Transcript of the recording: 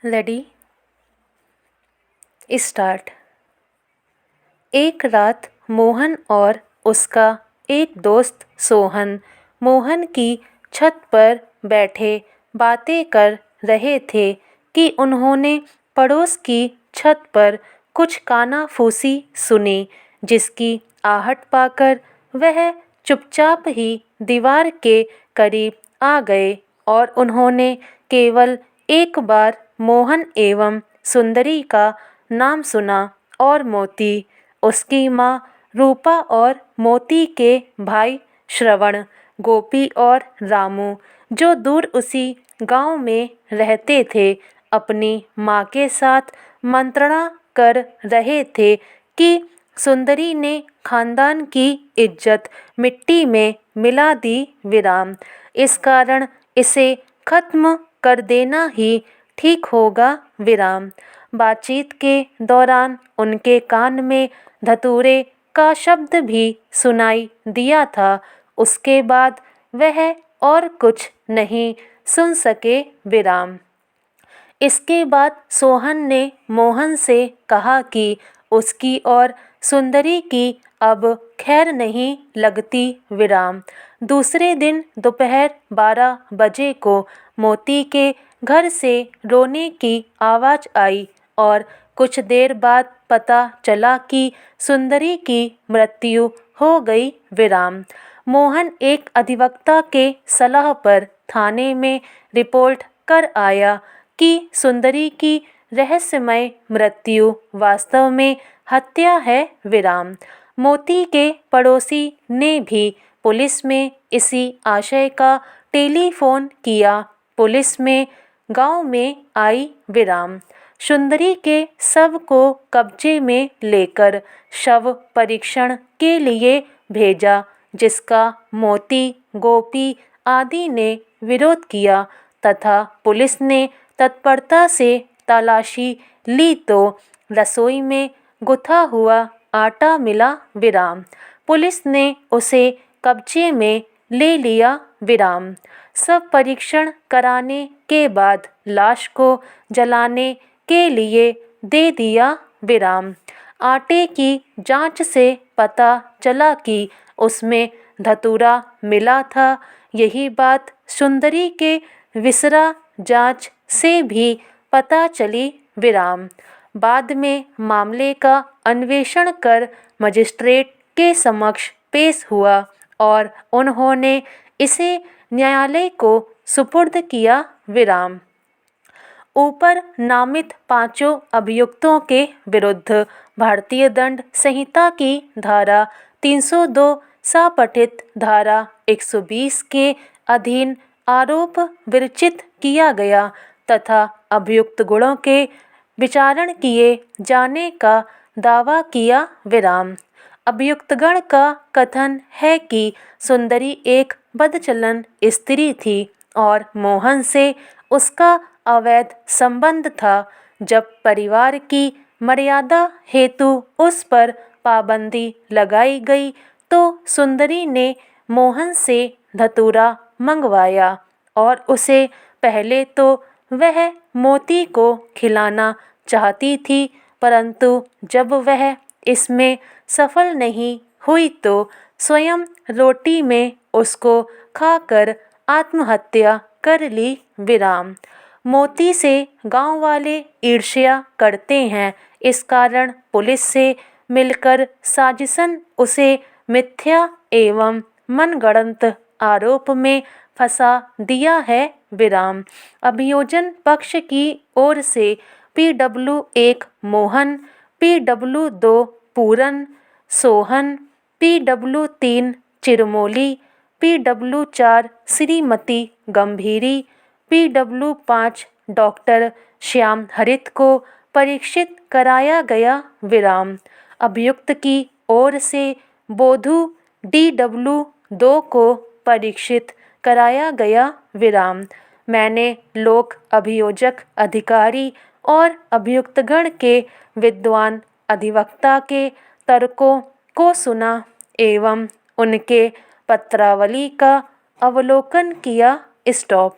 Ready start. एक रात मोहन और उसका एक दोस्त सोहन मोहन की छत पर बैठे बातें कर रहे थे कि उन्होंने पड़ोस की छत पर कुछ कानाफूसी सुनी, जिसकी आहट पाकर वह चुपचाप ही दीवार के करीब आ गए और उन्होंने केवल एक बार मोहन एवं सुंदरी का नाम सुना और मोती, उसकी माँ रूपा और मोती के भाई श्रवण, गोपी और रामू, जो दूर उसी गांव में रहते थे, अपनी माँ के साथ मंत्रणा कर रहे थे कि सुंदरी ने खानदान की इज्जत मिट्टी में मिला दी विराम। इस कारण इसे खत्म कर देना ही ठीक होगा विराम। बातचीत के दौरान उनके कान में धतूरे का शब्द भी सुनाई दिया था। उसके बाद वह और कुछ नहीं सुन सके विराम। इसके बाद सोहन ने मोहन से कहा कि उसकी और सुंदरी की अब खैर नहीं लगती विराम। दूसरे दिन दोपहर 12 बजे को मोती के घर से रोने की आवाज़ आई और कुछ देर बाद पता चला कि सुंदरी की मृत्यु हो गई विराम। मोहन एक अधिवक्ता के सलाह पर थाने में रिपोर्ट कर आया कि सुंदरी की रहस्यमय मृत्यु वास्तव में हत्या है विराम। मोती के पड़ोसी ने भी पुलिस में इसी आशय का टेलीफोन किया। पुलिस में गांव में आई विराम। सुंदरी के शव को कब्जे में लेकर शव परीक्षण के लिए भेजा, जिसका मोती, गोपी आदि ने विरोध किया तथा पुलिस ने तत्परता से तलाशी ली तो रसोई में गुथा हुआ आटा मिला विराम। पुलिस ने उसे कब्जे में ले लिया विराम। सब परीक्षण कराने के बाद लाश को जलाने के लिए दे दिया विराम। आटे की जांच से पता चला कि उसमें धतूरा मिला था। यही बात सुंदरी के विसरा जांच से भी पता चली विराम। बाद में मामले का अन्वेषण कर मजिस्ट्रेट के समक्ष पेश हुआ और उन्होंने इसे न्यायालय को सुपुर्द किया विराम। ऊपर नामित पांचों अभियुक्तों के विरुद्ध भारतीय दंड संहिता की धारा 302 सपठित धारा 120 के अधीन आरोप विरचित किया गया तथा अभियुक्त गुणों के विचारण किए जाने का दावा किया विराम। अभियुक्तगण का कथन है कि सुंदरी एक बदचलन स्त्री थी और मोहन से उसका अवैध संबंध था। जब परिवार की मर्यादा हेतु उस पर पाबंदी लगाई गई तो सुंदरी ने मोहन से धतूरा मंगवाया और उसे पहले तो वह मोती को खिलाना चाहती थी, परंतु जब वह इसमें सफल नहीं हुई तो स्वयं रोटी में उसको खाकर आत्महत्या कर ली विराम। मोती से गांव वाले ईर्ष्या करते हैं, इस कारण पुलिस से मिलकर साजिशन उसे मिथ्या एवं मनगढ़ंत आरोप में फंसा दिया है विराम। अभियोजन पक्ष की ओर से PW1 मोहन, PW2 पूरन, Sohan, PW3 चिरमोली, PW4 Shrimati Gambhiri, PW5 doctor Shyam हरित को परीक्षित कराया गया विराम। अभियुक्त की ओर से बोधू DW2 को परीक्षित कराया गया विराम। मैंने लोक अभियोजक अधिकारी और अभियुक्तगण के विद्वान अधिवक्ता के तर्कों को सुना एवं उनके पत्रावली का अवलोकन किया। स्टॉप।